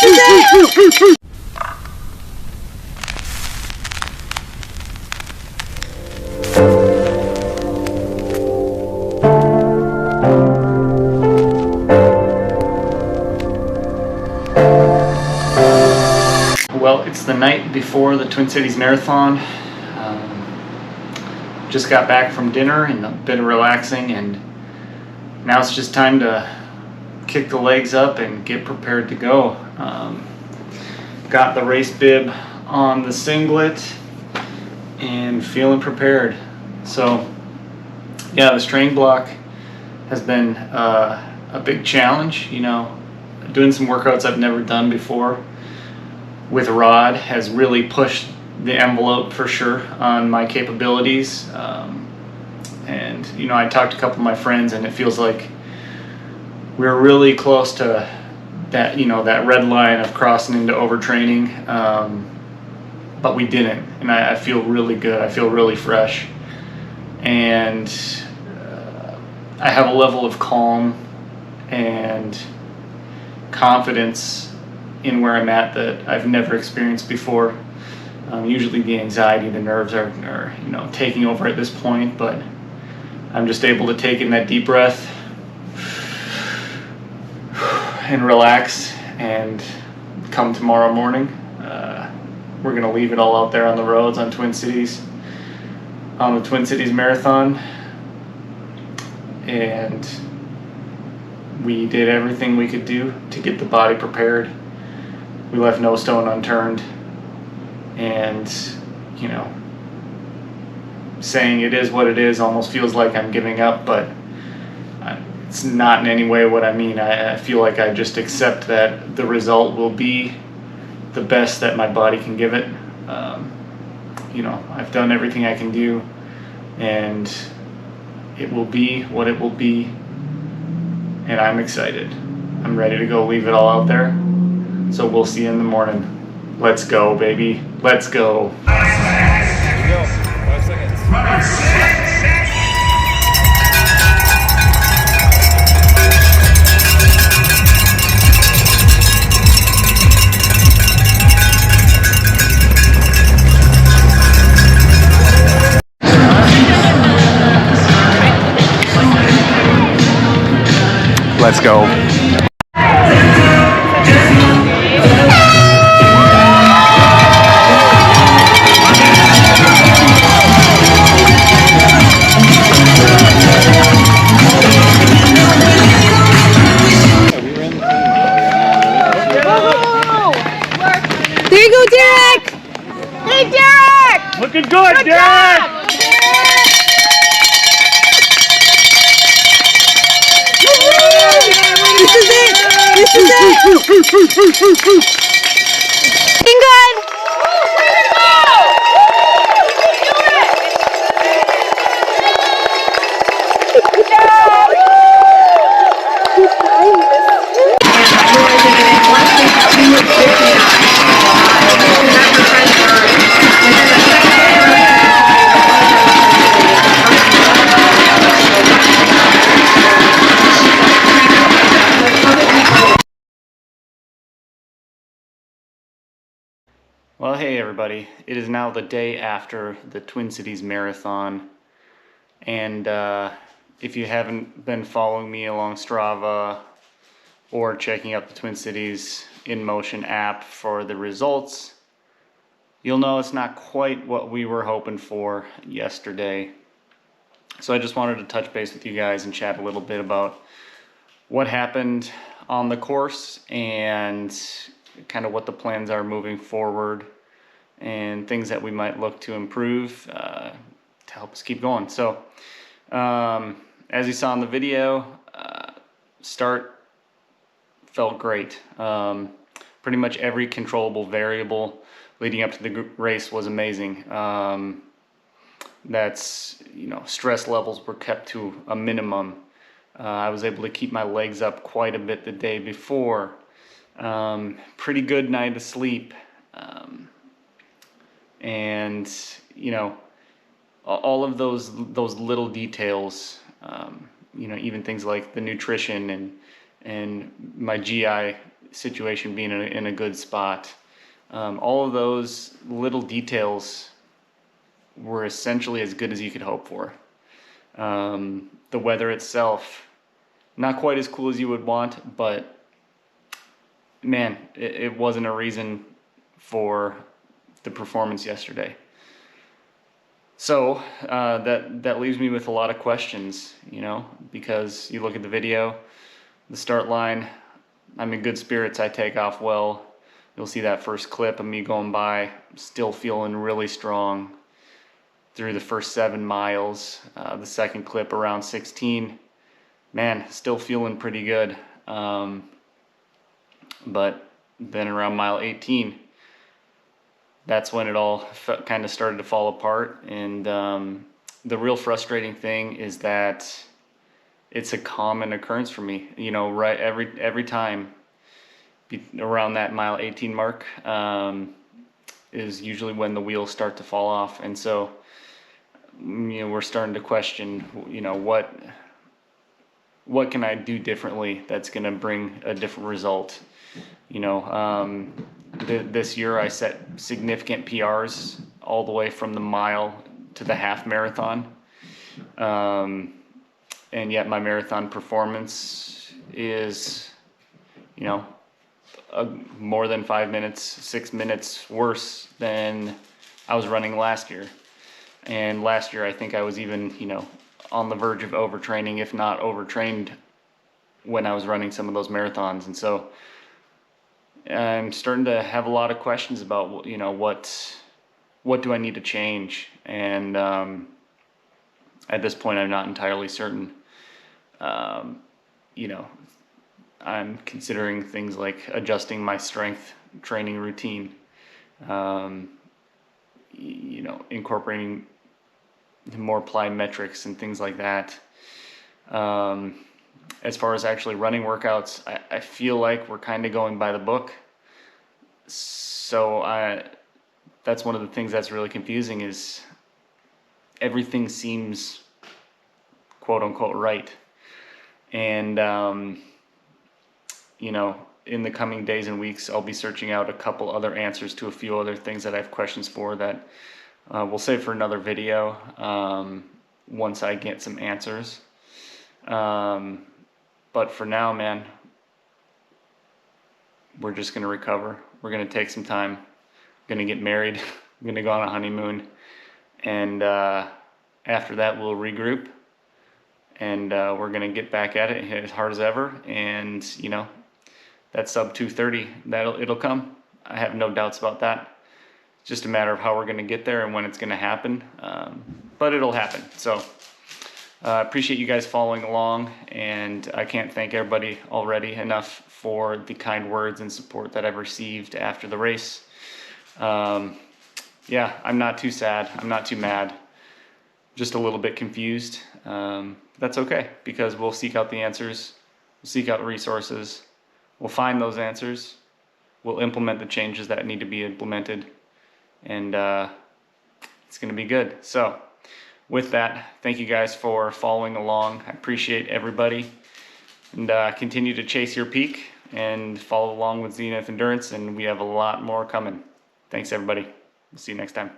This is it! Well, it's the night before the Twin Cities Marathon. Just got back from dinner and a bit of relaxing, and now it's just time to kick the legs up and get prepared to go. Got the race bib on the singlet and feeling prepared. So yeah, this training block has been a big challenge. You know, doing some workouts I've never done before with a rod has really pushed the envelope for sure on my capabilities. And you know, I talked to a couple of my friends, and it feels like we're really close to that, you know, that red line of crossing into overtraining, but we didn't, and I feel really good. I feel really fresh, and I have a level of calm and confidence in where I'm at that I've never experienced before. Usually the anxiety, the nerves are you know, taking over at this point, but I'm just able to take in that deep breath and relax, and come tomorrow morning, we're gonna leave it all out there on the roads, on Twin Cities, on the Twin Cities Marathon. And we did everything we could do to get the body prepared. We left no stone unturned, and you know, saying it is what it is almost feels like I'm giving up, but it's not in any way what I mean. I feel like I just accept that the result will be the best that my body can give it. You know, I've done everything I can do, and it will be what it will be, and I'm excited. I'm ready to go leave it all out there. So we'll see you in the morning. Let's go, baby. Let's go. Here we go. 5 seconds. Let's go. There you go, Derrick! Hey, Derrick! Looking good, Derrick! This is it! This is it! Looking good! Well, hey everybody. It is now the day after the Twin Cities Marathon, and if you haven't been following me along Strava or checking out the Twin Cities in Motion app for the results, you'll know it's not quite what we were hoping for yesterday. So I just wanted to touch base with you guys and chat a little bit about what happened on the course and kind of what the plans are moving forward and things that we might look to improve to help us keep going. So as you saw in the video, start felt great. Pretty much every controllable variable leading up to the race was amazing. That's, you know, stress levels were kept to a minimum. I was able to keep my legs up quite a bit the day before. Pretty good night of sleep, and you know, all of those little details, you know, even things like the nutrition and my GI situation being in a good spot. All of those little details were essentially as good as you could hope for. The weather itself, not quite as cool as you would want, but man, it wasn't a reason for the performance yesterday. So that leaves me with a lot of questions, you know, because you look at the video, the start line, I'm in good spirits, I take off well. You'll see that first clip of me going by, still feeling really strong through the first 7 miles. The second clip around 16, man, still feeling pretty good. But then around mile 18, that's when it all kind of started to fall apart. And the real frustrating thing is that it's a common occurrence for me. You know, right every time around that mile 18 mark is usually when the wheels start to fall off. And so, you know, we're starting to question, you know, what can I do differently that's going to bring a different result? You know, this year I set significant PRs all the way from the mile to the half marathon. And yet my marathon performance is, you know, more than 5 minutes, 6 minutes worse than I was running last year. And last year I think I was even, you know, on the verge of overtraining, if not overtrained, when I was running some of those marathons. And so I'm starting to have a lot of questions about, you know, what do I need to change? And at this point I'm not entirely certain. You know, I'm considering things like adjusting my strength training routine, you know, incorporating more plyometrics and things like that. As far as actually running workouts, I feel like we're kind of going by the book. So that's one of the things that's really confusing, is everything seems quote unquote right. And, you know, in the coming days and weeks, I'll be searching out a couple other answers to a few other things that I have questions for that we'll save for another video once I get some answers. But for now, man, we're just going to recover. We're going to take some time. We're going to get married. We're going to go on a honeymoon. And after that, we'll regroup. And we're going to get back at it and hit as hard as ever. And, you know, that sub 230, it'll come. I have no doubts about that. It's just a matter of how we're going to get there and when it's going to happen. But it'll happen. So I appreciate you guys following along. And I can't thank everybody already enough for the kind words and support that I've received after the race. Yeah, I'm not too sad. I'm not too mad. Just a little bit confused. That's okay, because we'll seek out the answers. We'll seek out resources. We'll find those answers. We'll implement the changes that need to be implemented. And it's going to be good. So with that, thank you guys for following along. I appreciate everybody. And continue to chase your peak and follow along with Zenith Endurance. And we have a lot more coming. Thanks, everybody. We'll see you next time.